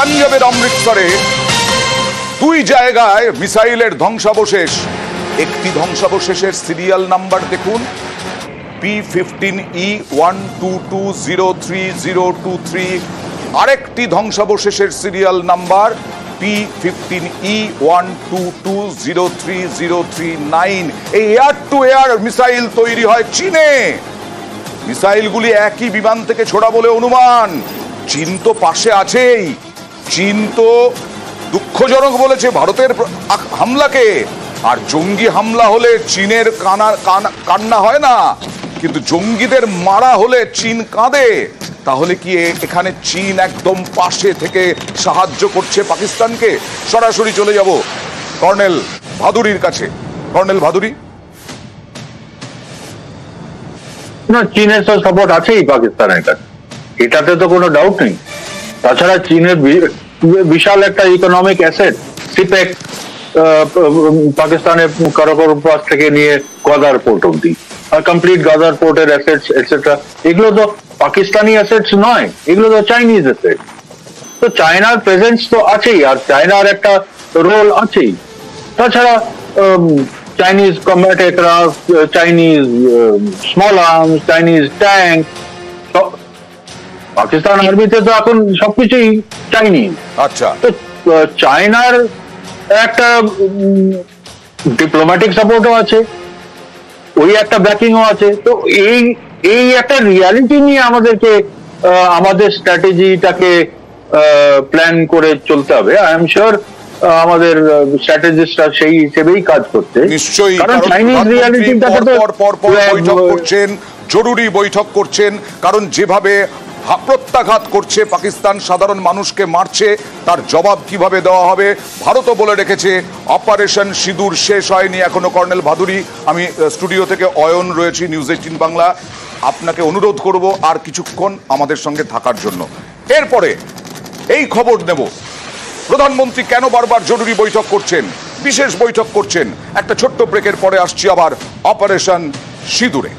পাঞ্জাবের অমৃতসরে দুই জায়গায় মিসাইলের ধ্বংসাবশেষ। একটি ধ্বংসাবশেষের সিরিয়াল নাম্বার দেখুন, P15E12203023। আরেকটি ধ্বংসাবশেষের সিরিয়াল নাম্বার P15E12203039। এই এয়ার টু এয়ার মিসাইল তৈরি হয় চীনে। মিসাইলগুলি একই বিমান থেকে ছোড়া বলে অনুমান। চীন তো পাশে আছেই। চীন তো দুঃখজনক বলেছে ভারতের হামলাকে। আর জঙ্গি হামলা হলে চীনের কান্না হয় না, কিন্তু জঙ্গিদের মারা হলে চীন কাঁদে। তাহলে কি এখানে চীন একদম পাশে থেকে সাহায্য করছে পাকিস্তানকে? সরাসরি চলে যাব কর্নেল ভাদুরীর কাছে। কর্নেল ভাদুরী, না, চীনের তো সাপোর্ট আছেই পাকিস্তানের কাছে, এটাতে তো কোনো ডাউট নেই। তাছাড়া চীনের বিশাল একটা ইকোনমিক অ্যাসেট সিপেক, পাকিস্তানের কারাকরম পাস থেকে নিয়ে গাদার পোর্ট অব্দি, আর কমপ্লিট গাদার পোর্টের অ্যাসেটস এটসেট্রা, এগুলো তো পাকিস্তানি অ্যাসেটস নয়, এগুলো তো চাইনিজ অ্যাসেট। তো চায়নার প্রেজেন্স তো আছেই, আর চায়নার একটা রোল আছেই। তাছাড়া Chinese combat aircraft, Chinese small arms, Chinese tank, Pakistan আর্মিতে তো এখন সবকিছুই চাইনিজ। আচ্ছা, তো চায়নার একটা ডিপ্লোম্যাটিক সাপোর্টও আছে, ওই একটা ব্যাকিংও আছে। তো এই একটা রিয়ালিটি নিয়ে আমাদেরকে আমাদের স্ট্র্যাটেজিটাকে প্ল্যান করে চলতে হবে। আই এম শিওর আমাদের স্ট্র্যাটেজিস্টরা সেই হিসেবেই কাজ করছে। নিশ্চয়ই, কারণ চাইনিজ রিয়ালিটিটাকে তো বৈঠক করছেন, জরুরি বৈঠক করছেন। কারণ যেভাবে প্রত্যাঘাত করছে পাকিস্তান, সাধারণ মানুষকে মারছে, তার জবাব কিভাবে দেওয়া হবে ভারতও বলে রেখেছে। অপারেশন সিঁদুর শেষ হয়নি এখনো। কর্নেল ভাদুরী, আমি স্টুডিও থেকে অয়ন রয়েছি, নিউজ 18 বাংলা। আপনাকে অনুরোধ করব আর কিছুক্ষণ আমাদের সঙ্গে থাকার জন্য। এরপরে এই খবর নেব, প্রধানমন্ত্রী কেন বারবার জরুরি বৈঠক করছেন, বিশেষ বৈঠক করছেন। একটা ছোট্ট ব্রেকের পরে আসছি আবার অপারেশন সিঁদুরে।